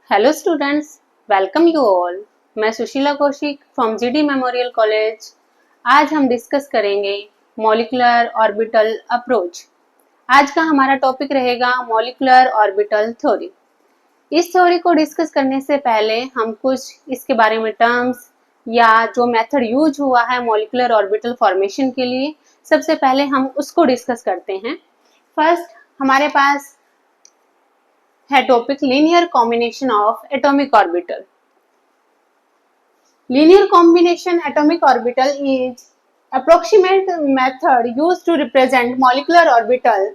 Hello students, welcome you all. मैं Sushila Kaushik from GD memorial college. आज हम डिस्कस करेंगे मॉलिक्यूलर ऑर्बिटल अप्रोच। आज का हमारा टॉपिक रहेगा मॉलिक्यूलर ऑर्बिटल थ्योरी। इस थ्योरी को डिस्कस करने से पहले हम कुछ इसके बारे में टर्म्स या जो मेथड यूज हुआ है मॉलिक्यूलर ऑर्बिटल फॉर्मेशन के लिए, सबसे पहले हम उसको डिस्कस करते हैं। फर्स्ट हमारे पास है topic linear combination of atomic orbital. Linear combination atomic orbital is approximate method used to represent molecular orbital.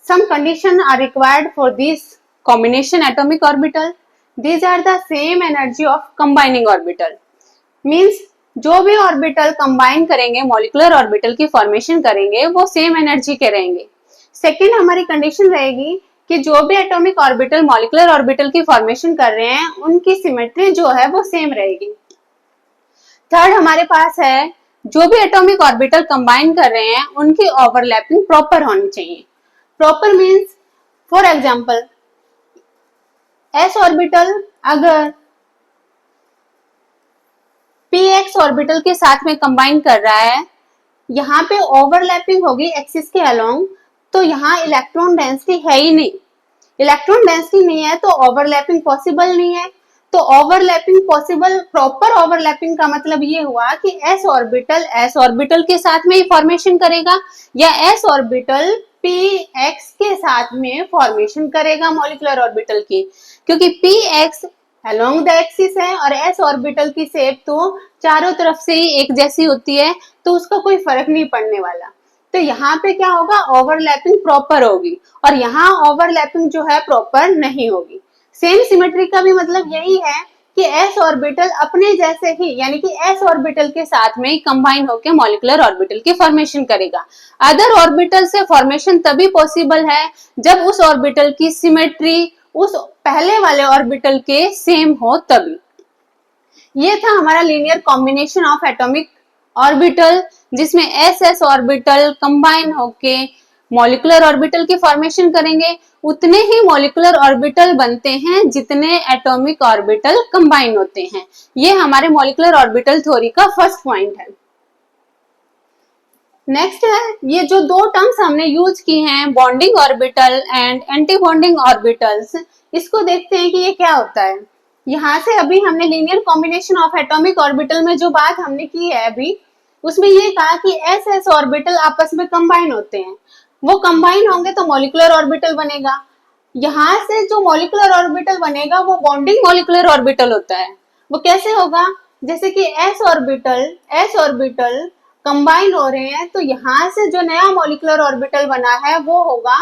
Some conditions are required for this combination atomic orbital. These are the same energy of combining orbital. Means जो भी orbital combine करेंगे, molecular orbital की formation करेंगे, वो same energy के रहेंगे। Second हमारी condition रहेगी कि जो भी एटॉमिक ऑर्बिटल मॉलिक्यूलर ऑर्बिटल की फॉर्मेशन कर रहे हैं, उनकी सिमेट्री जो है वो सेम रहेगी। थर्ड हमारे पास है जो भी एटॉमिक ऑर्बिटल कंबाइन कर रहे हैं, उनकी ओवरलैपिंग प्रॉपर होनी चाहिए। Proper means for example S orbital अगर px ऑर्बिटल के साथ में कंबाइन कर रहा है, यहाँ पे ओवरलैपिंग होगी एक्सिस के अलोंग, तो यहाँ इलेक्ट्रॉन डेंसिटी है ही नहीं। इलेक्ट्रॉन डेंसिटी नहीं है तो ओवरलैपिंग पॉसिबल नहीं है। तो ओवरलैपिंग पॉसिबल, प्रॉपर ओवरलैपिंग का मतलब ये हुआ कि s ऑर्बिटल के साथ में ही फॉर्मेशन करेगा या s ऑर्बिटल px के साथ में फॉर्मेशन करेगा मॉलिक्यूलर ऑर्बिटल की, क्योंकि px अलोंग द एक्सिस है और s ऑर्बिटल की शेप तो चारों तरफ से ही एक जैसी होती है, तो उसका कोई फर्क नहीं पड़ने वाला। तो यहाँ पे क्या होगा, ओवरलैपिंग प्रॉपर होगी और यहाँ ओवरलैपिंग जो है प्रॉपर नहीं होगी। सेम सिमेट्री का भी मतलब यही है कि s ऑर्बिटल अपने जैसे ही, यानी कि s ऑर्बिटल के साथ में ही कंबाइन होकर मॉलिक्यूलर ऑर्बिटल की फॉर्मेशन करेगा। अदर ऑर्बिटल से फॉर्मेशन तभी पॉसिबल है जब उस ऑर्बिटल की सिमेट्री उस पहले वाले ऑर्बिटल के सेम हो तभी। ये था हमारा linear combination of atomic orbital, जिसमें एस ऑर्बिटल कंबाइन होके मॉलिक्यूलर ऑर्बिटल की फॉर्मेशन करेंगे। उतने ही मॉलिक्यूलर ऑर्बिटल बनते हैं जितने एटॉमिक ऑर्बिटल कंबाइन होते हैं। ये हमारे मॉलिक्यूलर ऑर्बिटल थ्योरी का फर्स्ट पॉइंट है। नेक्स्ट है, ये जो दो टर्म्स हमने यूज की हैं, bonding orbital and anti bonding orbitals, इसको देखते हैं कि ये क्या होता है। यहाँ से अभी हमने linear combination of atomic orbital में जो बात हमने की है अभी, उसमें ये कहा कि एस ऑर्बिटल आपस में कंबाइन होते हैं। वो कंबाइन होंगे तो मॉलिक्यूलर ऑर्बिटल बनेगा। यहाँ से जो मॉलिक्यूलर ऑर्बिटल बनेगा वो बॉन्डिंग मॉलिक्यूलर ऑर्बिटल होता है। वो कैसे होगा, जैसे कि एस ऑर्बिटल कंबाइन हो रहे हैं, तो यहाँ से जो नया मॉलिक्यूलर ऑर्बिटल बना है वो होगा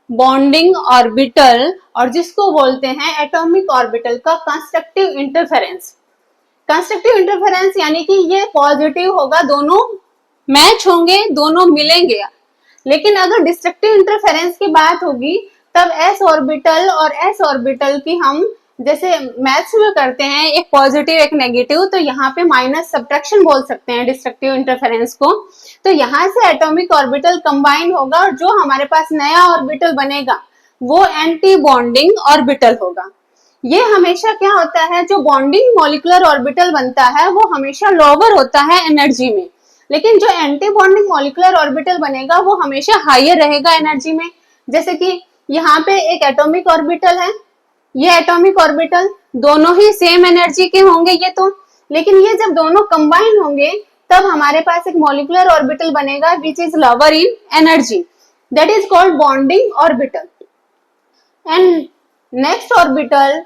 बॉन्डिंग ऑर्बिटल, और जिसको बोलते हैं एटॉमिक ऑर्बिटल का कंस्ट्रक्टिव इंटरफेरेंस। कंस्ट्रक्टिव इंटरफेरेंस यानी कि ये पॉजिटिव होगा, दोनों मैच होंगे, दोनों मिलेंगे। लेकिन अगर डिस्ट्रक्टिव इंटरफेरेंस की बात होगी तब एस ऑर्बिटल और एस ऑर्बिटल की हम जैसे मैथ्स में करते हैं, एक पॉजिटिव एक नेगेटिव, तो यहाँ पे माइनस सब्ट्रैक्शन बोल सकते हैं डिस्ट्रक्टिव इंटरफेरेंस को। तो यहाँ से एटॉमिक ऑर्बिटल कंबाइन होगा और जो हमारे पास नया ऑर्बिटल बनेगा वो एंटी बॉन्डिंग ऑर्बिटल होगा। ये हमेशा क्या होता है, जो बॉन्डिंग मॉलिक्यूलर ऑर्बिटल बनता है वो हमेशा लोअर होता है एनर्जी में, लेकिन जो एंटी बॉन्डिंग मॉलिक्यूलर ऑर्बिटल बनेगा वो हमेशा हायर रहेगा एनर्जी में। जैसे कि यहाँ पे एक एटॉमिक ऑर्बिटल है, ये एटॉमिक ऑर्बिटल दोनों ही सेम एनर्जी के होंगे ये तो, लेकिन ये जब दोनों कंबाइन होंगे तब हमारे पास एक मॉलिक्यूलर ऑर्बिटल बनेगा which is lower in energy, that is called bonding orbital. And next orbital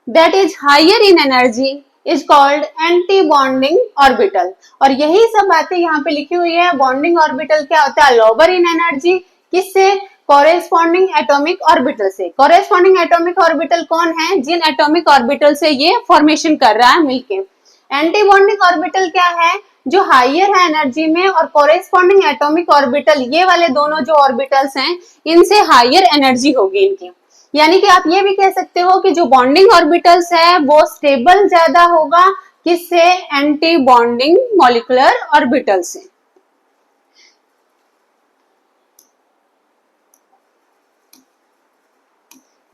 that is higher in energy is called anti bonding orbital. और यही सब बातें यहाँ पे लिखी हुई है। बॉन्डिंग ऑर्बिटल क्या होता है, लोअर इन एनर्जी, किससे, कॉरेस्पॉन्डिंग एटॉमिक ऑर्बिटल से। कॉरेस्पॉन्डिंग एटॉमिक ऑर्बिटल कौन है, जिन एटॉमिक ऑर्बिटल से ये फॉर्मेशन कर रहा है मिलके। एंटी बॉन्डिंग ऑर्बिटल क्या है, जो हायर है एनर्जी में, और कॉरेस्पॉन्डिंग एटॉमिक ऑर्बिटल, ये वाले दोनों जो ऑर्बिटल्स हैं इनसे हायर एनर्जी होगी इनकी। यानी कि आप ये भी कह सकते हो कि जो बॉन्डिंग ऑर्बिटल्स है वो स्टेबल ज्यादा होगा, किससे, एंटी बॉन्डिंग मॉलिक्यूलर ऑर्बिटल से।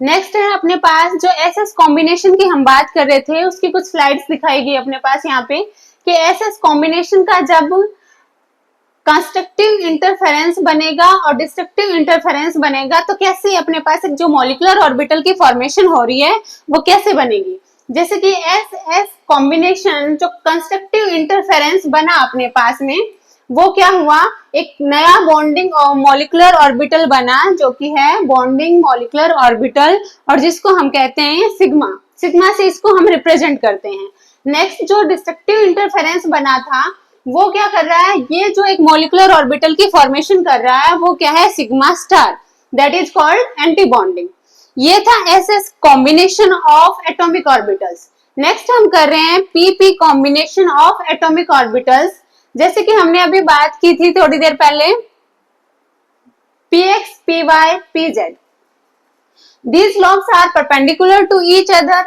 नेक्स्ट है अपने पास जो एस एस कॉम्बिनेशन की हम बात कर रहे थे, उसकी कुछ स्लाइड्स दिखाई गई अपने पास यहाँ पे कि एस एस कॉम्बिनेशन का जब कंस्ट्रक्टिव इंटरफेरेंस बनेगा और डिस्ट्रक्टिव इंटरफेरेंस बनेगा तो कैसे अपने पास एक जो मॉलिक्यूलर ऑर्बिटल की फॉर्मेशन हो रही है वो कैसे बनेगी। जैसे कि एस एस कॉम्बिनेशन जो कंस्ट्रक्टिव इंटरफेरेंस बना अपने पास में, वो क्या हुआ, एक नया बॉन्डिंग मॉलिक्यूलर ऑर्बिटल बना जो कि है बॉन्डिंग मॉलिक्यूलर ऑर्बिटल, और जिसको हम कहते हैं सिग्मा। सिग्मा से इसको हम रिप्रेजेंट करते हैं। नेक्स्ट जो डिस्ट्रक्टिव इंटरफेरेंस बना था वो क्या कर रहा है, ये जो एक मॉलिक्यूलर ऑर्बिटल की फॉर्मेशन कर रहा है वो क्या है, sigma star, that is called anti bonding. ये था S S combination of atomic orbitals. Next हम कर रहे हैं PP combination of atomic orbitals. जैसे कि हमने अभी बात की थी थोड़ी देर पहले, px, py, pz, these lobes are perpendicular to each other।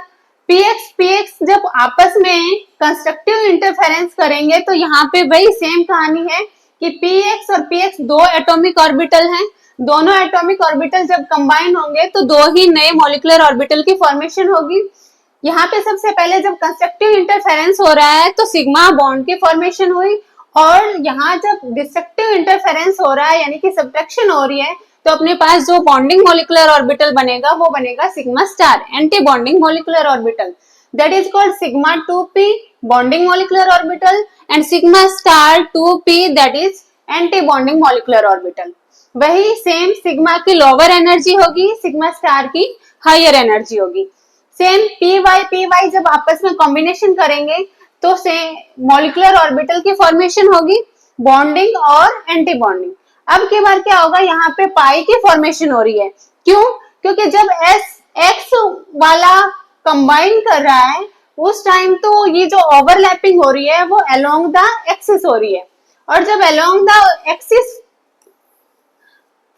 px जब आपस में कंस्ट्रक्टिव इंटरफेरेंस करेंगे तो यहाँ पे वही सेम कहानी है कि px और px दो एटॉमिक ऑर्बिटल हैं। दोनों एटॉमिक ऑर्बिटल जब कंबाइन होंगे तो दो ही नए मॉलिक्यूलर ऑर्बिटल की फॉर्मेशन होगी। यहाँ पे सबसे पहले जब कंस्ट्रक्टिव इंटरफेरेंस हो रहा है तो सिग्मा बॉन्ड की फॉर्मेशन हुई, और यहाँ जब डिस्ट्रक्टिव इंटरफेरेंस हो रहा है यानी कि सब्ट्रैक्शन हो रही है तो अपने पास जो बॉन्डिंग मॉलिक्यूलर ऑर्बिटल बनेगा वो बनेगा sigma star, anti bonding molecular orbital, that is called sigma 2p bonding molecular orbital and sigma star 2p that is anti bonding molecular orbital. वही सेम सिग्मा की लोअर एनर्जी होगी, sigma star की higher energy होगी। Same py जब आपस में combination करेंगे तो से मॉलिक्यूलर ऑर्बिटल की फॉर्मेशन होगी, बॉन्डिंग और एंटी बॉन्डिंग। अब की बार क्या होगा, यहाँ पे पाई की फॉर्मेशन हो रही है। क्यों? क्योंकि जब एस एक्स वाला कंबाइन कर रहा है उस टाइम तो ये जो ओवरलैपिंग हो रही है वो अलोंग द एक्सिस हो रही है, और जब अलोंग द एक्सिस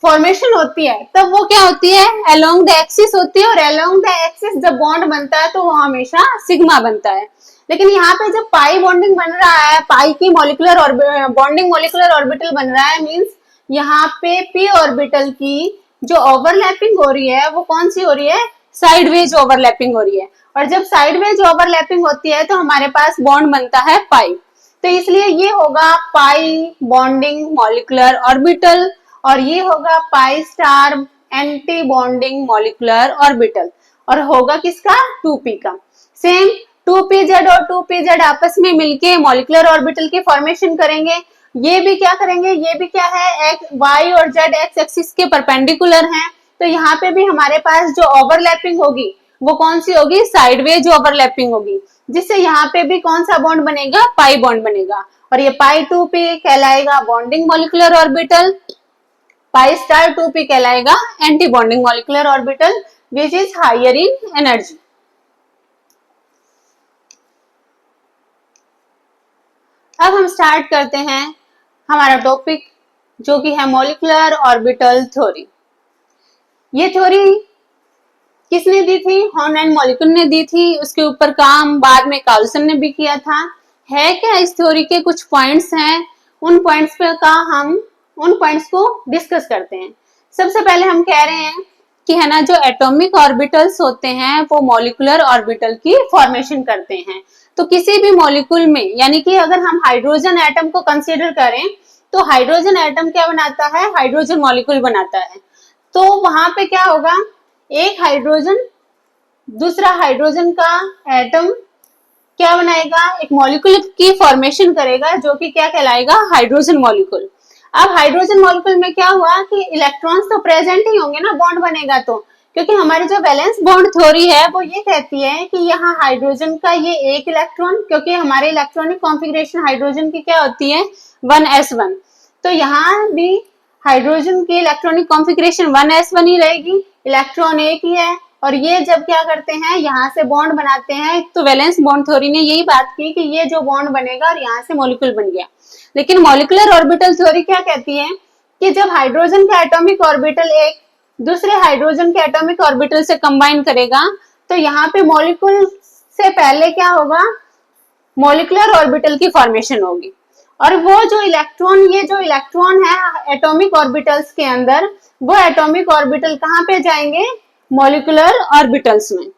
फॉर्मेशन होती है तब वो क्या होती है, अलोंग द एक्सिस होती है, और अलोंग द एक्सिस जब बॉन्ड बनता है तो वो हमेशा सिग्मा बनता है। लेकिन यहाँ पे जब पाई बॉन्डिंग बन रहा है, पाई की मॉलिक्यूलर बॉन्डिंग मॉलिक्यूलर ऑर्बिटल बन रहा है, मींस यहाँ पे पी ऑर्बिटल की जो ओवरलैपिंग हो रही है वो कौन सी हो रही है, साइडवेज ओवरलैपिंग हो रही है, और जब साइडवेज ओवरलैपिंग होती है तो हमारे पास बॉन्ड बनता है पाई। तो इसलिए ये होगा पाई बॉन्डिंग मॉलिक्यूलर ऑर्बिटल और ये होगा pi star anti bonding molecular orbital, और होगा किसका, 2p का। सेम 2pz और 2pz आपस में मिलके मॉलिक्यूलर ऑर्बिटल की फॉर्मेशन करेंगे। ये भी क्या करेंगे, ये भी क्या है, y और z एक्स एक्सिस के परपेंडिकुलर हैं, तो यहाँ पे भी हमारे पास जो ओवरलैपिंग होगी वो कौन सी होगी, साइडवेज ओवरलैपिंग होगी, जिससे यहाँ पे भी कौन सा बॉन्ड बनेगा, पाई बॉन्ड बनेगा, और ये पाई 2p कहलाएगा bonding molecular orbital, pi star 2p कहलाएगा anti bonding molecular orbital which is higher in energy. अब हम स्टार्ट करते हैं हमारा टॉपिक जो कि है मॉलिक्यूलर ऑर्बिटल थ्योरी। ये थ्योरी किसने दी थी, हॉर्न एंड मॉलिक्यूल ने दी थी। उसके ऊपर काम बाद में कार्लसन ने भी किया था। है क्या, इस थ्योरी के कुछ पॉइंट्स हैं, उन पॉइंट्स पे का हम उन पॉइंट्स को डिस्कस करते हैं। सबसे पहले हम कह रहे हैं कि है ना, जो एटॉमिक ऑर्बिटल्स होते हैं वो मॉलिक्यूलर ऑर्बिटल की फॉर्मेशन करते हैं। तो किसी भी मॉलिक्यूल में, यानी कि अगर हम हाइड्रोजन एटम को कंसीडर करें तो हाइड्रोजन एटम क्या बनाता है, हाइड्रोजन मॉलिक्यूल बनाता है। तो वहां पे क्या होगा, एक हाइड्रोजन दूसरा हाइड्रोजन का एटम क्या बनाएगा, एक मॉलिक्यूल की फॉर्मेशन करेगा जो कि क्या कहलाएगा, हाइड्रोजन मॉलिक्यूल। अब हाइड्रोजन मॉलिक्यूल में क्या हुआ कि इलेक्ट्रॉन्स तो प्रेजेंट ही होंगे ना, बॉन्ड बनेगा तो, क्योंकि हमारी जो वैलेंस बॉन्ड थ्योरी है वो ये कहती है कि यहाँ हाइड्रोजन का ये एक इलेक्ट्रॉन, क्योंकि हमारे इलेक्ट्रॉनिक कॉन्फ़िगरेशन हाइड्रोजन की क्या होती है, 1s1, तो यहाँ भी हाइड्रोजन की इलेक्ट्रॉनिक कॉन्फ़िगरेशन 1s1 ही रहेगी, इलेक्ट्रॉन एक ही है। और ये जब क्या करते हैं, यहाँ से बॉन्ड बनाते हैं, तो वैलेंस बॉन्ड थ्योरी ने यही बात की कि ये जो बॉन्ड बनेगा और यहाँ से मॉलिक्यूल बन गया। लेकिन मॉलिक्यूलर ऑर्बिटल थ्योरी क्या कहती है कि जब हाइड्रोजन का एटॉमिक ऑर्बिटल एक दूसरे हाइड्रोजन के एटॉमिक ऑर्बिटल से कंबाइन करेगा तो यहाँ पे मॉलिक्यूल से पहले क्या होगा, मॉलिक्यूलर ऑर्बिटल की फॉर्मेशन होगी, और वो जो इलेक्ट्रॉन, ये जो इलेक्ट्रॉन है एटॉमिक ऑर्बिटल्स के अंदर, वो एटॉमिक ऑर्बिटल कहाँ पे जाएंगे, मॉलिक्यूलर ऑर्बिटल्स में।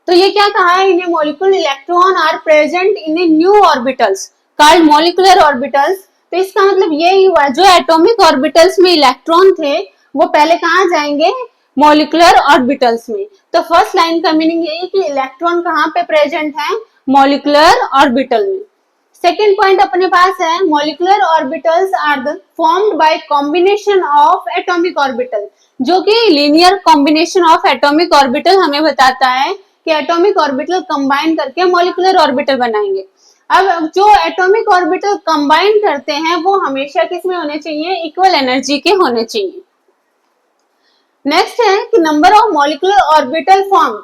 तो ये क्या कहा है, in molecule electron are present in new orbitals called molecular orbitals. तो इसका मतलब यही हुआ, जो एटॉमिक ऑर्बिटल्स में इलेक्ट्रॉन थे वो पहले कहाँ जाएंगे, मॉलिक्यूलर ऑर्बिटल्स में। तो फर्स्ट लाइन का मीनिंग यही कि इलेक्ट्रॉन कहाँ पे प्रेजेंट है, मॉलिक्यूलर ऑर्बिटल में। सेकेंड पॉइंट अपने पास है, molecular orbitals are formed by combination of atomic orbital, जो कि linear combination of atomic orbital हमें बताता है कि एटॉमिक ऑर्बिटल कंबाइन करके मॉलिक्यूलर ऑर्बिटल बनाएंगे। अब जो एटॉमिक ऑर्बिटल कंबाइन करते हैं वो हमेशा किस में होने चाहिए, इक्वल एनर्जी के होने चाहिए। नेक्स्ट है कि number of molecular orbital formed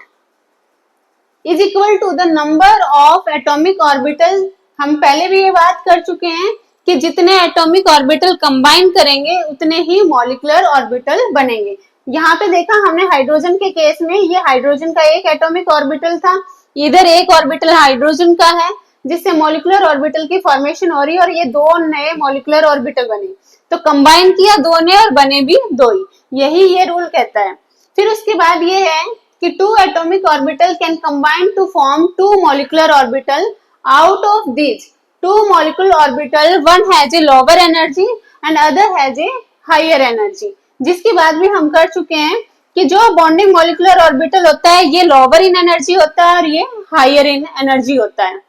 is equal to the number of atomic orbital. हम पहले भी ये बात कर चुके हैं कि जितने एटॉमिक ऑर्बिटल कंबाइन करेंगे उतने ही मॉलिक्यूलर ऑर्बिटल बनेंगे। यहाँ पे देखा हमने हाइड्रोजन के केस में, ये हाइड्रोजन का एक एटॉमिक ऑर्बिटल था, इधर एक ऑर्बिटल हाइड्रोजन का है जिससे मॉलिक्यूलर ऑर्बिटल की फॉर्मेशन हो रही है और ये दो नए मॉलिक्यूलर ऑर्बिटल बने। तो कंबाइन किया दो ने और बने भी दो ही, यही ये रूल कहता है। फिर उसके बाद ये है कि two atomic orbital can combine to form two molecular orbital. Out of these two molecular orbital, one has a lower energy and other has a higher energy, जिसकी बात भी हम कर चुके हैं कि जो बॉन्डिंग मॉलिक्यूलर ऑर्बिटल होता है ये लोअर इन एनर्जी होता है और ये हायर इन एनर्जी होता है।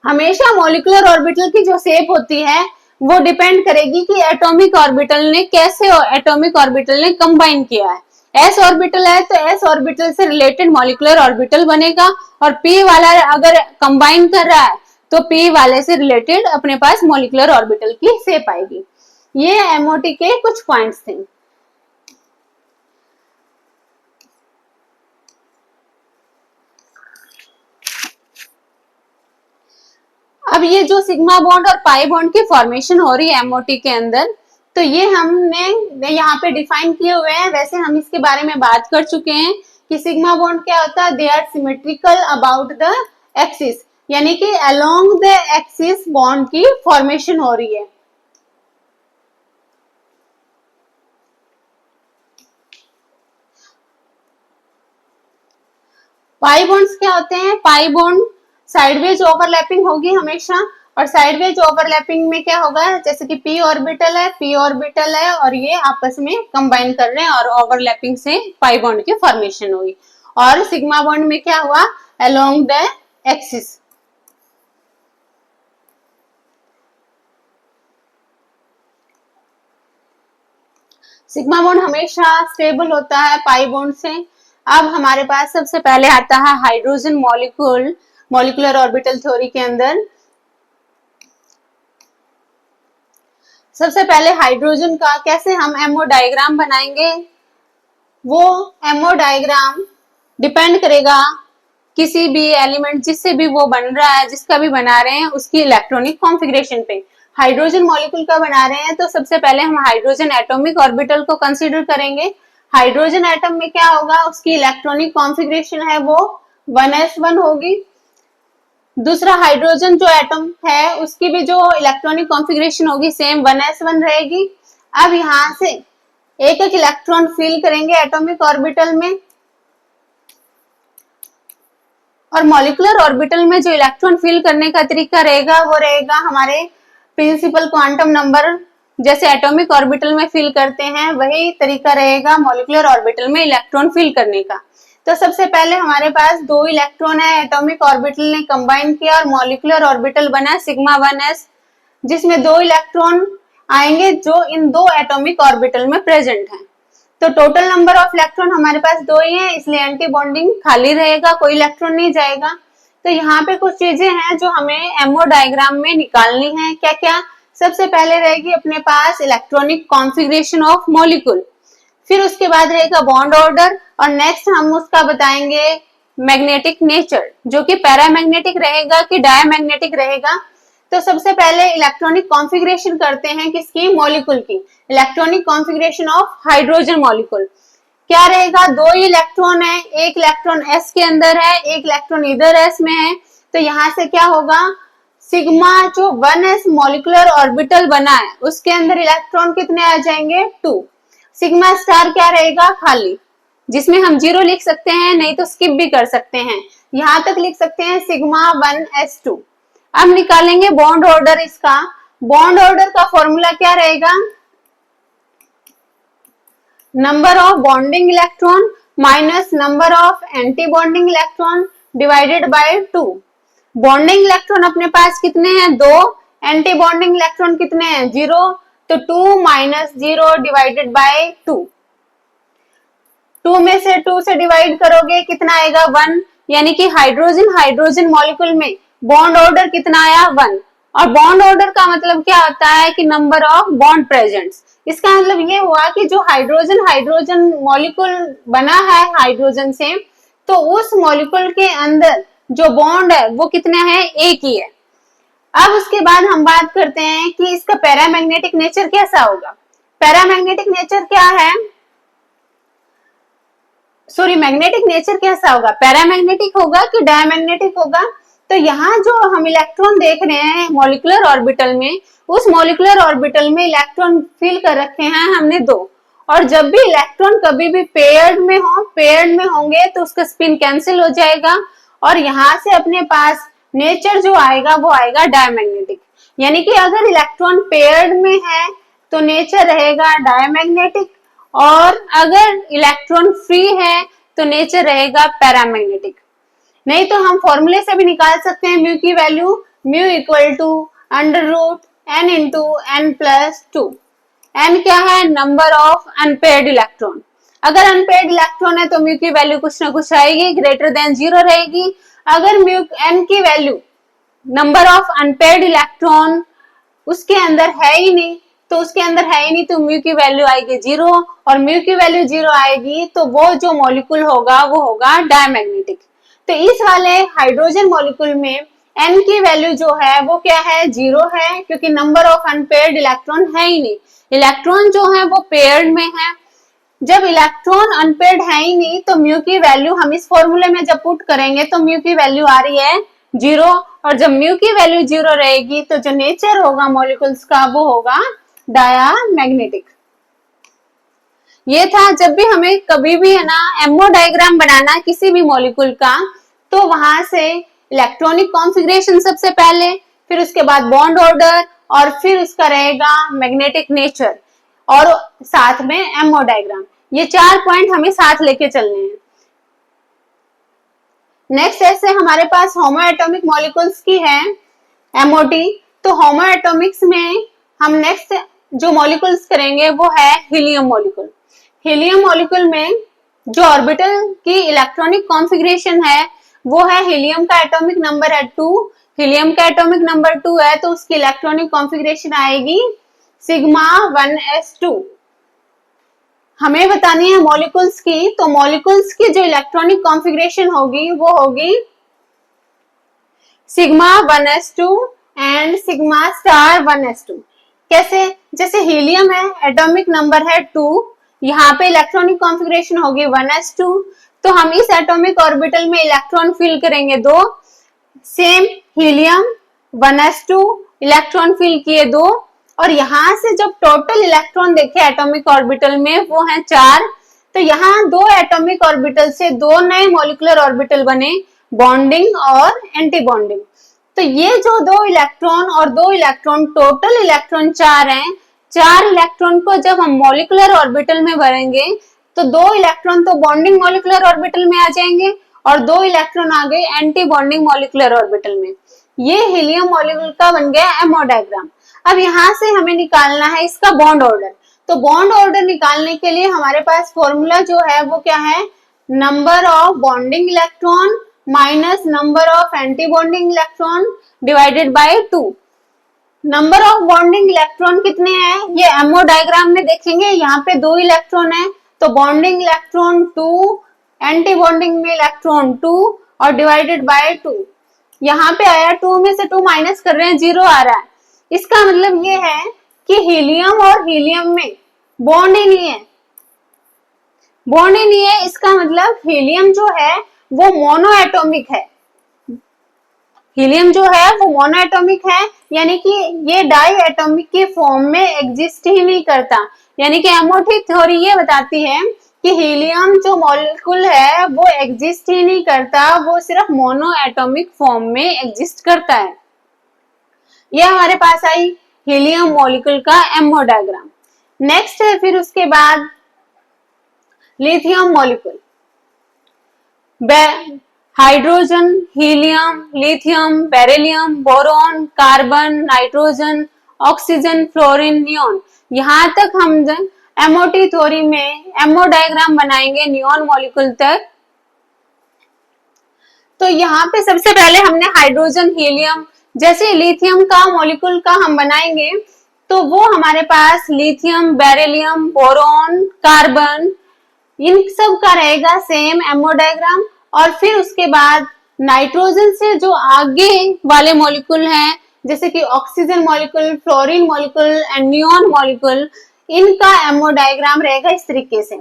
हमेशा मॉलिक्यूलर ऑर्बिटल की जो शेप होती है वो डिपेंड करेगी कि एटॉमिक ऑर्बिटल ने कैसे एटॉमिक ऑर्बिटल ने कंबाइन किया है। एस ऑर्बिटल है तो एस ऑर्बिटल से रिलेटेड मॉलिक्यूलर ऑर्बिटल बनेगा, और पी वाला अगर कंबाइन कर रहा है तो पी वाले से रिलेटेड अपने पास मॉलिक्यूलर ऑर्बिटल की शेप आएगी। ये एमओटी के कुछ पॉइंट्स थे। अब ये जो सिग्मा बॉन्ड और पाई बॉन्ड की फॉर्मेशन हो रही है एमओटी के अंदर, तो ये हमने यहाँ पे डिफाइन किए हुए हैं। वैसे हम इसके बारे में बात कर चुके हैं कि सिग्मा बॉन्ड क्या होता है, they are symmetrical about the axis, यानी कि अलोंग द एक्सिस बॉन्ड की फॉर्मेशन हो रही है। पाई बॉन्ड्स क्या होते हैं, पाई बॉन्ड साइडवेज ओवरलैपिंग होगी हमेशा, और साइडवेज ओवरलैपिंग में क्या होगा, जैसे कि p ऑर्बिटल है और ये आपस में कंबाइन कर रहे हैं और ओवरलैपिंग से पाई बॉन्ड की फॉर्मेशन हुई। और सिग्मा बॉन्ड में क्या हुआ, along the axis. Sigma bond हमेशा स्टेबल होता है पाई बॉन्ड से। अब हमारे पास सबसे पहले आता है hydrogen molecule, molecular orbital theory के अंदर। सबसे पहले हाइड्रोजन का कैसे हम एमओ डायग्राम बनाएंगे, वो एमओ डायग्राम डिपेंड करेगा किसी भी एलिमेंट जिससे भी वो बन रहा है, जिसका भी बना रहे हैं उसकी इलेक्ट्रॉनिक कॉन्फ़िगरेशन पे। हाइड्रोजन मॉलिक्यूल का बना रहे हैं तो सबसे पहले हम हाइड्रोजन एटॉमिक ऑर्बिटल को कंसीडर करेंगे। हाइड्रोजन एटम में क्या होगा, उसकी इलेक्ट्रॉनिक कॉन्फ़िगरेशन है वो 1s1 होगी। दूसरा हाइड्रोजन जो एटम है उसकी भी जो इलेक्ट्रॉनिक कॉन्फ़िगरेशन होगी सेम 1s1 रहेगी। अब यहां से एक एक इलेक्ट्रॉन फिल करेंगे एटॉमिक ऑर्बिटल में, और मॉलिक्यूलर ऑर्बिटल में जो इलेक्ट्रॉन फिल करने का तरीका रहेगा वो रहेगा हमारे प्रिंसिपल क्वांटम नंबर, जैसे एटॉमिक ऑर्बिटल में फिल करते हैं वही तरीका रहेगा मॉलिक्यूलर ऑर्बिटल में इलेक्ट्रॉन फिल करने का। तो सबसे पहले हमारे पास दो इलेक्ट्रॉन है, एटॉमिक ऑर्बिटल ने कंबाइन किया और मॉलिक्यूलर ऑर्बिटल बना सिग्मा 1s, जिसमें दो इलेक्ट्रॉन आएंगे जो इन दो एटॉमिक ऑर्बिटल में प्रेजेंट हैं। तो टोटल नंबर ऑफ इलेक्ट्रॉन हमारे पास दो ही है, इसलिए एंटी बॉन्डिंग खाली रहेगा, कोई इलेक्ट्रॉन नहीं जाएगा। तो यहाँ पे कुछ चीजें हैं जो हमें एमओ डायग्राम में निकालनी है। क्या क्या, सबसे पहले रहेगी अपने पास इलेक्ट्रॉनिक कॉन्फ़िगरेशन ऑफ मॉलिक्यूल, फिर उसके बाद रहेगा बॉन्ड ऑर्डर, और नेक्स्ट हम उसका बताएंगे मैग्नेटिक नेचर, जो कि पैरामैग्नेटिक रहेगा कि डायमैग्नेटिक रहेगा। तो सबसे पहले इलेक्ट्रॉनिक कॉन्फ़िगरेशन करते हैं किसकी, मॉलिक्यूल की। Electronic configuration of hydrogen molecule क्या रहेगा, दो ही इलेक्ट्रॉन है, एक इलेक्ट्रॉन s के अंदर है, एक इलेक्ट्रॉन इधर s में है। तो यहाँ से क्या होगा, सिग्मा जो 1s मॉलिक्यूलर ऑर्बिटल बना है उसके अंदर इलेक्ट्रॉन कितने आ जाएंगे, 2। सिग्मा स्टार क्या रहेगा, खाली। जिसमें हम 0 लिख सकते हैं, नहीं तो स्किप भी कर सकते हैं। यहां तक लिख सकते हैं सिग्मा 1s2। अब निकालेंगे बॉन्ड ऑर्डर इसका। बॉन्ड ऑर्डर का फॉर्मूला क्या रहेगा? Number of bonding electron minus number of anti bonding electron divided by 2। Bonding electron अपने पास कितने हैं? 2। एंटी बॉन्डिंग इलेक्ट्रॉन कितने हैं? 0। तो 2 माइनस 0 डिवाइडेड बाय 2। 2 में से 2 से डिवाइड करोगे कितना आएगा? 1। यानी कि हाइड्रोजन हाइड्रोजन मॉलिक्यूल में बॉन्ड ऑर्डर कितना आया? 1। और बॉन्ड ऑर्डर का मतलब क्या होता है कि नंबर ऑफ बॉन्ड प्रेजेंट्स। इसका मतलब ये हुआ कि जो हाइड्रोजन हाइड्रोजन मॉलिक्यूल बना है हाइड्रोजन से, तो उस मॉलिक्यूल के अंदर जो बॉन्ड है वो कितना है? एक ही है। अब उसके बाद हम बात करते हैं कि इसका पैरामैग्नेटिक नेचर कैसा होगा। पैरामैग्नेटिक नेचर क्या है? सॉरी, मैग्नेटिक नेचर कैसा होगा? पैरामैग्नेटिक होगा कि डायमैग्नेटिक होगा? तो यहाँ जो हम इलेक्ट्रॉन देख रहे हैं मॉलिक्यूलर ऑर्बिटल में, उस मॉलिक्यूलर ऑर्बिटल में इलेक्ट्रॉन फिल कर रखे हैं हमने 2। और जब भी इलेक्ट्रॉन कभी भी पेयर्ड में होंगे तो उसका स्पिन कैंसिल हो जाएगा और यहाँ से अपने पास नेचर जो आएगा वो आएगा डायमैग्नेटिक। यानी कि अगर इलेक्ट्रॉन पेयर्ड में है तो नेचर रहेगा डायमैग्नेटिक, और अगर इलेक्ट्रॉन फ्री है तो नेचर रहेगा पैरामैग्नेटिक। नहीं तो हम फॉर्मूले से भी निकाल सकते हैं म्यू की value, mu equal to under root n into n plus 2। n क्या है? Number of unpaired electron. अगर अनपेयर्ड इलेक्ट्रॉन है तो म्यू की वैल्यू कुछ ना कुछ आएगी, ग्रेटर देन 0 रहेगी। अगर म्यू n की value number of unpaired electron उसके अंदर है ही नहीं, तो म्यू की वैल्यू आएगी 0, और म्यू की वैल्यू 0 आएगी तो वो जो मॉलिक्यूल होगा वो होगा डायमैग्नेटिक। तो इस वाले हाइड्रोजन मॉलिक्यूल में n की वैल्यू जो है वो क्या है? 0 है, क्योंकि नंबर ऑफ अनपेयर्ड इलेक्ट्रॉन है ही नहीं। इलेक्ट्रॉन जो है वो पेयर्ड में है। जब इलेक्ट्रॉन अनपेयर्ड है ही नहीं तो म्यू की वैल्यू हम इस फॉर्मूले में जब पुट करेंगे तो म्यू की वैल्यू आ रही है 0, और जब म्यू की वैल्यू 0 रहेगी तो जो नेचर होगा मॉलिक्यूल्स का वो होगा डायमैग्नेटिक। ये था जब भी हमें कभी भी है ना एमओ डायग्राम बनाना किसी भी मॉलिक्यूल का, तो वहां से इलेक्ट्रॉनिक कॉन्फ़िगरेशन सबसे पहले, फिर उसके बाद बॉन्ड ऑर्डर, और फिर उसका रहेगा मैग्नेटिक नेचर, और साथ में एमओ डायग्राम। ये 4 पॉइंट हमें साथ लेके चलने हैं। नेक्स्ट ऐसे हमारे पास होमो एटॉमिक मॉलिक्यूल्स की है एमओटी। तो होमो एटॉमिक्स में हम नेक्स्ट जो मॉलिक्यूल्स करेंगे वो है हीलियम मॉलिक्यूल। हीलियम मॉलिक्यूल में जो ऑर्बिटल की इलेक्ट्रॉनिक कॉन्फ़िगरेशन है वो है, हीलियम का एटॉमिक नंबर है 2। हीलियम का एटॉमिक नंबर 2 है तो उसकी इलेक्ट्रॉनिक कॉन्फ़िगरेशन आएगी सिग्मा 1s2। हमें बतानी है मॉलिक्यूल्स की, तो मॉलिक्यूल्स की जो इलेक्ट्रॉनिक कॉन्फ़िगरेशन होगी वो होगी sigma 1s2 and sigma star 1s2। कैसे? जैसे हीलियम है, एटॉमिक नंबर है 2, यहाँ पे इलेक्ट्रॉनिक कॉन्फ़िगरेशन होगी 1s2, तो हम इस एटॉमिक ऑर्बिटल में इलेक्ट्रॉन फिल करेंगे 2। Same helium 1s2 electron fill किए 2, और यहाँ से जब टोटल इलेक्ट्रॉन देखे एटॉमिक ऑर्बिटल में वो है 4। तो यहाँ 2 एटॉमिक ऑर्बिटल से 2 नए मॉलिक्यूलर ऑर्बिटल बने, बॉन्डिंग और एंटी बॉन्डिंग। तो ये जो 2 इलेक्ट्रॉन और 2 इलेक्ट्रॉन, टोटल इलेक्ट्रॉन 4 हैं। 4 इलेक्ट्रॉन को जब हम मॉलिक्यूलर ऑर्बिटल में भरेंगे तो 2 इलेक्ट्रॉन तो बॉन्डिंग मॉलिक्यूलर ऑर्बिटल में आ जाएंगे और 2 इलेक्ट्रॉन आ गए एंटी बॉन्डिंग मॉलिक्यूलर ऑर्बिटल में। ये हीलियम मॉलिक्यूल का बन गया एमओ डायग्राम। अब यहाँ से हमें निकालना है इसका बॉन्ड ऑर्डर। तो बॉन्ड ऑर्डर निकालने के लिए हमारे पास फॉर्मूला जो है वो क्या है? Number of bonding electron minus number of anti bonding electron divided by 2। Number of bonding electron कितने हैं ये एमओ डायग्राम में देखेंगे। यहाँ पे 2 इलेक्ट्रॉन है तो बॉन्डिंग इलेक्ट्रॉन 2, एंटी बॉन्डिंग में इलेक्ट्रॉन 2 और डिवाइडेड बाय 2। यहाँ पे आया 2 में से 2 माइनस कर रहे हैं 0 आ रहा है। इसका मतलब ये है कि हीलियम और हीलियम में बॉन्ड ही नहीं है, बॉन्ड ही नहीं है। इसका मतलब हीलियम जो है वो मोनो एटॉमिक है। हीलियम जो है वो मोनो एटॉमिक है, यानी कि ये डाई एटॉमिक के फॉर्म में एग्जिस्ट ही नहीं करता। यानी कि एमओटी थ्योरी ये बताती है कि हीलियम जो मॉलिक्यूल है वो एग्जिस्ट ही नहीं करता, वो सिर्फ मोनो एटॉमिक फॉर्म में एग्जिस्ट करता है। ये हमारे पास आई हीलियम मॉलिक्यूल का एमओ डायग्राम। नेक्स्ट है फिर उसके बाद lithium molecule. Hydrogen, helium, lithium, beryllium, boron, carbon, nitrogen, oxygen, fluorine, neon. यहां तक हम एमओटी थ्योरी में एमओ डायग्राम बनाएंगे नियोन मॉलिक्यूल तक। तो यहाँ पे सबसे पहले हमने हाइड्रोजन, हीलियम, जैसे लिथियम का मॉलिक्यूल का हम बनाएंगे तो वो हमारे पास लिथियम, बेरिलियम, बोरॉन, कार्बन, इन सब का रहेगा सेम एमओ डायग्राम। और फिर उसके बाद नाइट्रोजन से जो आगे वाले मॉलिक्यूल हैं जैसे कि oxygen molecule, fluorine molecule and neon molecule, इनका एमओ डायग्राम रहेगा इस तरीके से,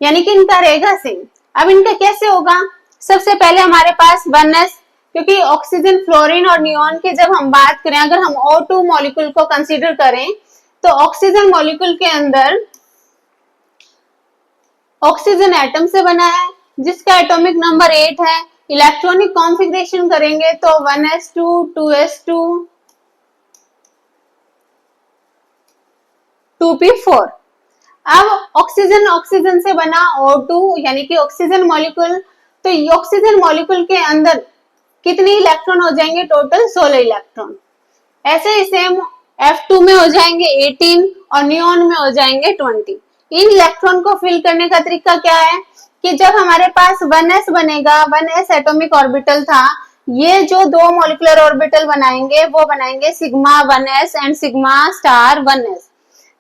यानी कि इनका रहेगा सेम। अब इनका कैसे होगा? सबसे पहले हमारे पास 1s, क्योंकि ऑक्सीजन, फ्लोरीन और नियोन की जब हम बात करें, अगर हम O2 मॉलिक्यूल को कंसीडर करें तो ऑक्सीजन मॉलिक्यूल के अंदर ऑक्सीजन एटम से बना है जिसका एटॉमिक नंबर 8 है। इलेक्ट्रॉनिक कॉन्फ़िगरेशन करेंगे तो 1s2, 2s2, 2p4। अब ऑक्सीजन से बना O2 यानी कि ऑक्सीजन मॉलिक्यूल, तो ऑक्सीजन मॉलिक्यूल के अंदर कितने इलेक्ट्रॉन हो जाएंगे? Total 16 electron. ऐसे ही सेम F2 में हो जाएंगे 18 और नियोन में हो जाएंगे 20। इन इलेक्ट्रॉन को फिल करने का तरीका क्या है कि जब हमारे पास 1s बनेगा, 1s एटॉमिक ऑर्बिटल था, ये जो दो मॉलिक्यूलर ऑर्बिटल बनाएंगे वो बनाएंगे sigma 1s and sigma star 1s।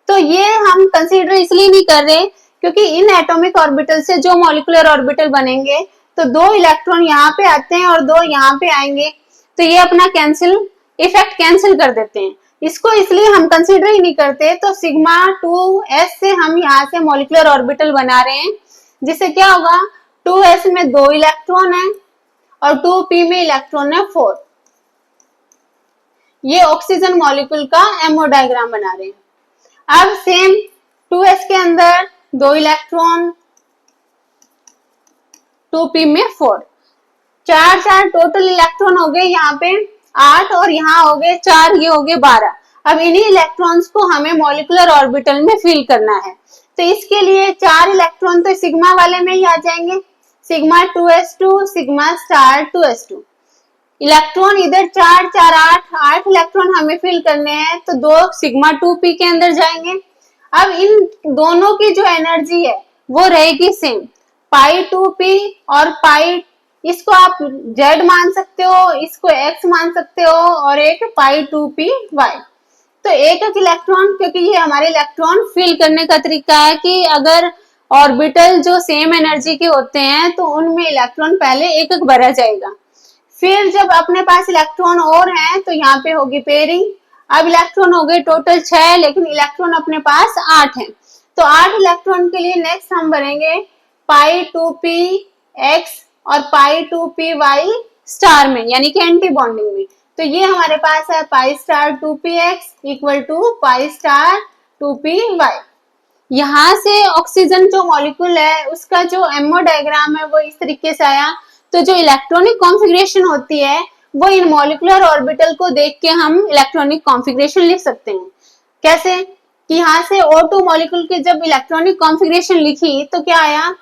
तो ये हम कंसीडर इसलिए नहीं कर रहे क्योंकि इन एटॉमिक ऑर्बिटल से जो मॉलिक्यूलर ऑर्बिटल बनेंगे तो 2 इलेक्ट्रॉन यहाँ पे आते हैं और 2 यहाँ पे आएंगे, तो ये अपना इफेक्ट कैंसिल कर देते हैं। इसको इसलिए हम कंसीडर ही नहीं करते। तो सिग्मा 2s से हम यहाँ से मॉलिक्यूलर ऑर्बिटल बना रहे हैं, जिससे क्या होगा? 2s में 2 इलेक्ट्रॉन है और 2p में इलेक्ट्रॉन है 4। ये ऑक्सीजन मॉलिक्यूल का एमओ डायग्राम बना रहे हैं। अब सेम 2s के अंदर 2 इलेक्ट्रॉन, 2p में 4, 4 टोटल इलेक्ट्रॉन हो गए यहाँ पे 8 और यहाँ हो गए 4, ये हो गए 12। अब इन्हीं इलेक्ट्रॉन्स को हमें मॉलिक्यूलर ऑर्बिटल में फिल करना है, तो इसके लिए 4 इलेक्ट्रॉन तो सिग्मा वाले में ही आ जाएंगे, sigma 2s2, sigma star 2s2। Electron इधर 4 4 8 इलेक्ट्रॉन हमें फिल करने हैं, तो 2 सिग्मा 2p के अंदर जाएंगे। अब इन दोनों की जो एनर्जी है वो रहेगी सेम, पाई 2p और पाई, इसको आप z मान सकते हो, इसको x मान सकते हो, और एक पाई 2p y। तो एक इलेक्ट्रॉन, क्योंकि ये हमारे इलेक्ट्रॉन फिल करने का तरीका है कि अगर ऑर्बिटल जो सेम एनर्जी के होते हैं तो उनमें इलेक्ट्रॉन पहले एक भरा जाएगा, फिर जब अपने पास इलेक्ट्रॉन और हैं तो यहाँ पे होगी पेयरिंग। अब इलेक्ट्रॉन हो गए टोटल 6, लेकिन इलेक्ट्रॉन अपने पास 8 हैं, तो 8 इलेक्ट्रॉन के लिए नेक्स्ट हम भरेंगे पाई 2p x और पाई 2p y स्टार में, यानी कि एंटी बॉन्डिंग में। तो ये हमारे पास है pi star 2px equal to pi star 2py। यहाँ से ऑक्सीजन जो मॉलिक्यूल है उसका जो एमओ डायग्राम है वो इस तरीके से आया। तो जो इलेक्ट्रॉनिक कॉन्फ़िगरेशन होती है वो इन मॉलिक्यूलर ऑर्बिटल को देख के हम इलेक्ट्रॉनिक कॉन्फ़िगरेशन लिख सकते हैं। कैसे कि यहाँ से O2 मॉलिक्यूल की जब इलेक्ट्रॉनिक कॉन्फ़िगरेशन लिखी तो क्या आया?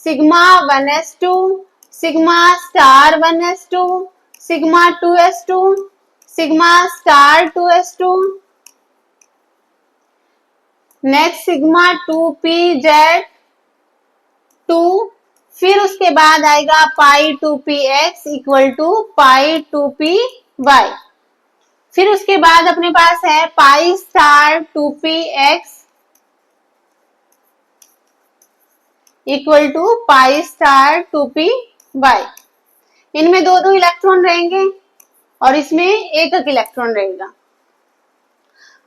Sigma 1s2, sigma star 1s2, sigma 2s2, sigma star 2s2, next sigma 2pz 2, फिर उसके बाद आएगा पाई 2px equal to pi 2py। फिर उसके बाद अपने पास है pi star 2px equal to pi star 2py। इनमें दो इलेक्ट्रॉन रहेंगे और इसमें एक इलेक्ट्रॉन रहेगा।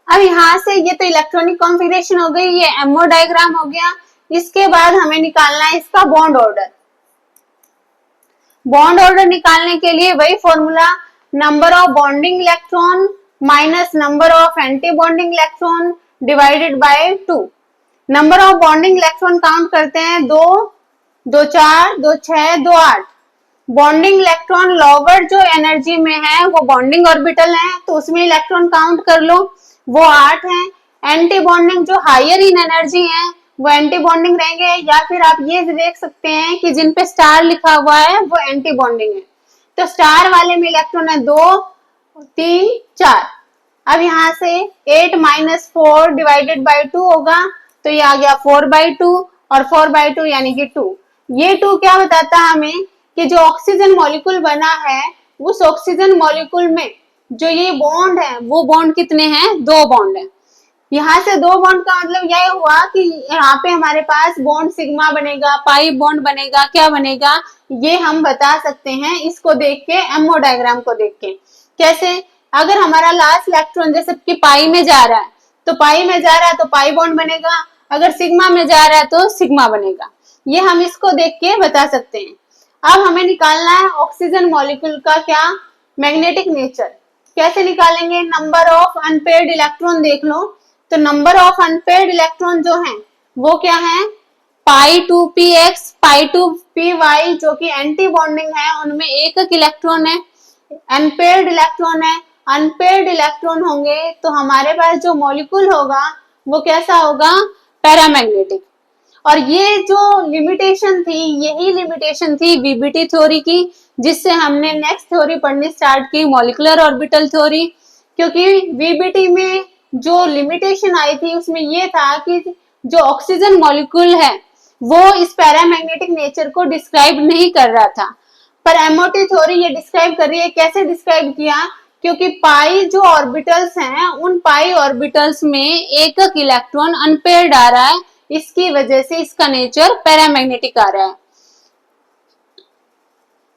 अब यहाँ से ये तो इलेक्ट्रॉनिक कॉन्फ़िगरेशन हो गई, ये एमओ डायग्राम हो गया। इसके बाद हमें निकालना है इसका बॉन्ड ऑर्डर। बॉन्ड ऑर्डर निकालने के लिए वही formula, number of bonding electron minus number of anti bonding electron divided by 2। Number of bonding electron count करते हैं, 2, 2 4, 2 6, 2 8। बॉन्डिंग इलेक्ट्रॉन लोअर जो एनर्जी में है वो बॉन्डिंग ऑर्बिटल है, तो उसमें इलेक्ट्रॉन काउंट कर लो, वो 8 है। एंटी बॉन्डिंग जो हायर इन एनर्जी है वो एंटी बॉन्डिंग रहेंगे, या फिर आप ये देख सकते हैं कि जिन पे स्टार लिखा हुआ है वो एंटी बॉन्डिंग है। तो स्टार वाले में इलेक्ट्रॉन है 2 3 4। अब यहाँ से 8 - 4 डिवाइडेड बाई 2 होगा, तो ये आ गया 4/2, और 4/2 यानी कि 2। ये 2 क्या बताता है हमें कि जो ऑक्सीजन मॉलिक्यूल बना है उस ऑक्सीजन मॉलिक्यूल में जो ये बॉन्ड है वो बॉन्ड कितने हैं, 2 बॉन्ड है। यहाँ से 2 बॉन्ड का मतलब यह हुआ कि यहाँ पे हमारे पास बॉन्ड सिग्मा बनेगा, पाई बॉन्ड बनेगा, क्या बनेगा ये हम बता सकते हैं इसको देख के, एमओ डायग्राम को देख के। कैसे, अगर हमारा लास्ट इलेक्ट्रॉन जैसे कि पाई में जा रहा है तो पाई में जा रहा है तो पाई बॉन्ड बनेगा, अगर सिग्मा में जा रहा है तो सिग्मा बनेगा। ये हम इसको देख के बता सकते हैं। अब हमें निकालना है ऑक्सीजन मॉलिक्यूल का क्या, मैग्नेटिक नेचर। कैसे निकालेंगे, नंबर ऑफ अनपेयर्ड इलेक्ट्रॉन देख लो, तो नंबर ऑफ अनपेयर्ड इलेक्ट्रॉन जो हैं वो क्या है, π2px, π2py जो कि एंटी बॉन्डिंग है उनमें एक इलेक्ट्रॉन है, अनपेयर्ड इलेक्ट्रॉन है। अनपेयर्ड इलेक्ट्रॉन होंगे तो हमारे पास जो मॉलिक्यूल होगा वो कैसा होगा, पैरामैग्नेटिक। और ये जो लिमिटेशन थी, यही लिमिटेशन थी वीबीटी थ्योरी की, जिससे हमने नेक्स्ट थ्योरी पढ़नी स्टार्ट की, मॉलिक्यूलर ऑर्बिटल थ्योरी। क्योंकि वीबीटी में जो लिमिटेशन आई थी उसमें ये था कि जो ऑक्सीजन मॉलिक्यूल है वो इस पैरामैग्नेटिक नेचर को डिस्क्राइब नहीं कर रहा था, पर एमओटी थ्योरी ये डिस्क्राइब कर रही है। कैसे डिस्क्राइब किया, क्योंकि पाई जो ऑर्बिटल्स हैं उन पाई ऑर्बिटल्स में एक इलेक्ट्रॉन अनपेयर्ड आ रहा है, इसकी वजह से इसका नेचर पैरामैग्नेटिक आ रहा है।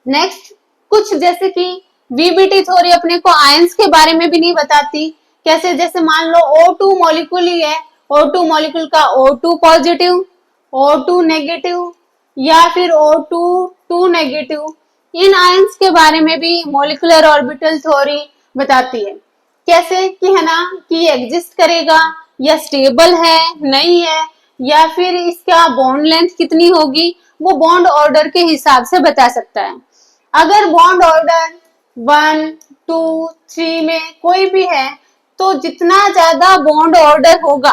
नेक्स्ट, कुछ जैसे कि वीबीटी थ्योरी अपने को आयंस के बारे में भी नहीं बताती। कैसे, जैसे मान लो O2 मॉलिक्यूल ही है, O2 मॉलिक्यूल का O2 पॉजिटिव, O2 नेगेटिव या फिर O2 2 नेगेटिव, इन आयंस के बारे में भी मॉलिक्यूलर ऑर्बिटल थ्योरी बताती है। कैसे कि है ना, कि ये एग्जिस्ट करेगा या स्टेबल है नहीं है, या फिर इसका बॉन्ड लेंथ कितनी होगी, वो बॉन्ड ऑर्डर के हिसाब से बता सकता है। अगर बॉन्ड ऑर्डर 1 2 3 में कोई भी है तो जितना ज्यादा बॉन्ड ऑर्डर होगा,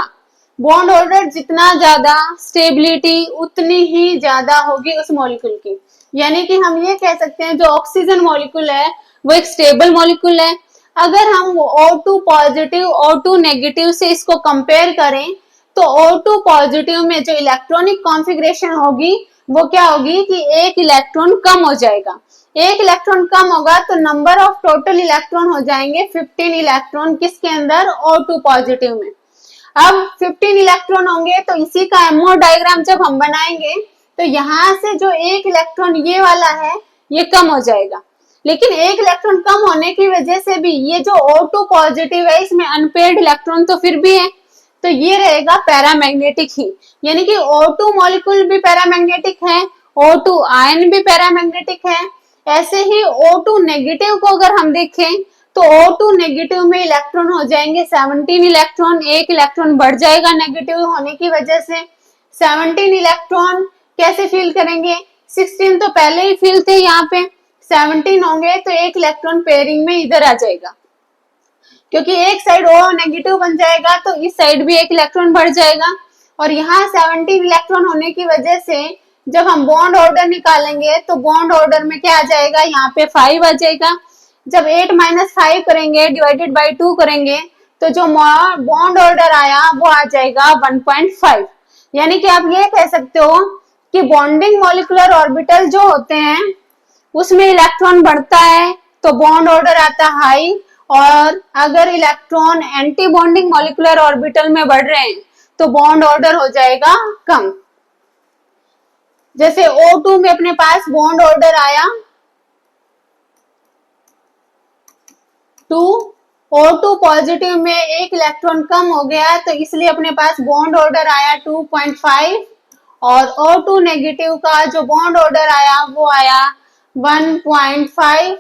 बॉन्ड ऑर्डर जितना ज्यादा, स्टेबिलिटी उतनी ही ज्यादा होगी उस मॉलिक्यूल की। यानी कि हम ये कह सकते हैं जो ऑक्सीजन मॉलिक्यूल है वो एक स्टेबल मॉलिक्यूल है। अगर हम O2 पॉजिटिव O2 नेगेटिव से इसको कंपेयर करें तो O2 पॉजिटिव में जो इलेक्ट्रॉनिक कॉन्फ़िगरेशन होगी वो क्या होगी कि एक इलेक्ट्रॉन कम हो जाएगा। एक इलेक्ट्रॉन कम होगा तो नंबर ऑफ टोटल इलेक्ट्रॉन हो जाएंगे 15 इलेक्ट्रॉन, किसके अंदर, O2 पॉजिटिव में। अब 15 इलेक्ट्रॉन होंगे तो इसी का एमओ डायग्राम जब हम बनाएंगे तो यहाँ से जो एक इलेक्ट्रॉन ये वाला है ये कम हो जाएगा, लेकिन एक इलेक्ट्रॉन कम होने की वजह से भी ये जो O2 पॉजिटिव है इसमें अनपेयर्ड इलेक्ट्रॉन तो फिर भी है, तो ये रहेगा पैरामैग्नेटिक ही। यानी कि O2 मॉलिक्यूल भी पैरामैग्नेटिक है, O2 आयन भी पैरामैग्नेटिक है। ऐसे ही O2 नेगेटिव को अगर हम देखें तो O2 नेगेटिव में इलेक्ट्रॉन हो जाएंगे 17 इलेक्ट्रॉन, एक इलेक्ट्रॉन बढ़ जाएगा नेगेटिव होने की वजह से। 17 इलेक्ट्रॉन कैसे फिल करेंगे, 16 तो पहले ही फिल थे, यहाँ पे 17 होंगे तो एक इलेक्ट्रॉन पेयरिंग में इधर आ जाएगा, क्योंकि एक साइड O नेगेटिव बन जाएगा तो इस साइड भी एक इलेक्ट्रॉन बढ़ जाएगा। और यहाँ 17 इलेक्ट्रॉन होने की वजह से जब हम बॉन्ड ऑर्डर निकालेंगे तो बॉन्ड ऑर्डर में क्या आ जाएगा, यहाँ पे 5 आ जाएगा। जब 8 - 5 करेंगे डिवाइडेड बाई 2 करेंगे तो जो बॉन्ड ऑर्डर आया वो आ जाएगा 1.5। यानी कि आप ये कह सकते हो कि बॉन्डिंग मॉलिक्यूलर ऑर्बिटल जो होते हैं उसमें इलेक्ट्रॉन बढ़ता है तो बॉन्ड ऑर्डर आता है हाई, और अगर electron anti bonding molecular orbital में बढ़ रहे हैं तो बॉन्ड ऑर्डर हो जाएगा कम। जैसे O2 में अपने पास बॉन्ड ऑर्डर आया 2, O2 पॉजिटिव में एक इलेक्ट्रॉन कम हो गया तो इसलिए अपने पास बॉन्ड ऑर्डर आया 2.5, और O2 नेगेटिव का जो बॉन्ड ऑर्डर आया वो आया 1.5।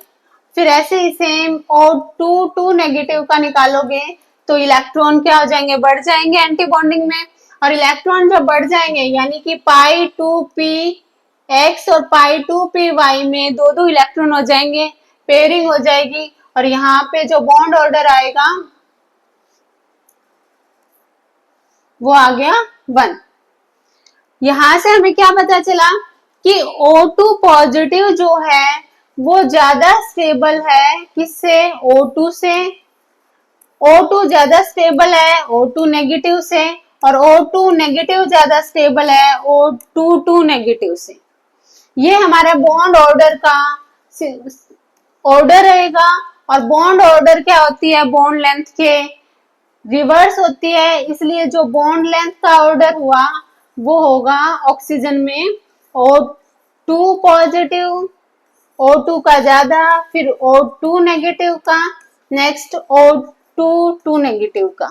फिर ऐसे ही सेम O2 2 नेगेटिव का निकालोगे तो इलेक्ट्रॉन क्या हो जाएंगे, बढ़ जाएंगे एंटी बॉन्डिंग में। और इलेक्ट्रॉन जब बढ़ जाएंगे यानी कि पाई 2p x और पाई 2p y में दो दो इलेक्ट्रॉन हो जाएंगे, पेयरिंग हो जाएगी और यहाँ पे जो बॉन्ड ऑर्डर आएगा वो आ गया 1। यहां से हमें क्या पता चला कि O2 पॉजिटिव जो है वो ज्यादा स्टेबल है किससे, O2 से। O2 ज्यादा स्टेबल है O2 नेगेटिव से और O2 नेगेटिव ज्यादा स्टेबल है O22 नेगेटिव से। ये हमारा बॉन्ड ऑर्डर का ऑर्डर रहेगा और बॉन्ड ऑर्डर क्या होती है, बॉन्ड लेंथ के रिवर्स होती है, इसलिए जो बॉन्ड लेंथ का ऑर्डर हुआ वो होगा ऑक्सीजन में O2 पॉजिटिव, O2 का ज्यादा, फिर O2 नेगेटिव का, नेक्स्ट O2 नेगेटिव का।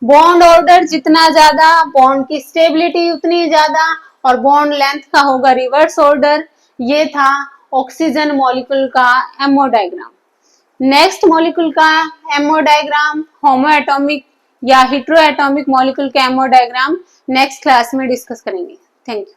बॉन्ड ऑर्डर जितना ज्यादा बॉन्ड की स्टेबिलिटी उतनी ज्यादा और बॉन्ड लेंथ का होगा रिवर्स ऑर्डर। ये था ऑक्सीजन मॉलिक्यूल का एमओ डायग्राम। नेक्स्ट मॉलिक्यूल का एमओ डायग्राम, होमो एटॉमिक या हेटेरो एटॉमिक मॉलिक्यूल का एमओ डायग्राम नेक्स्ट क्लास में डिस्कस करेंगे। Thank you.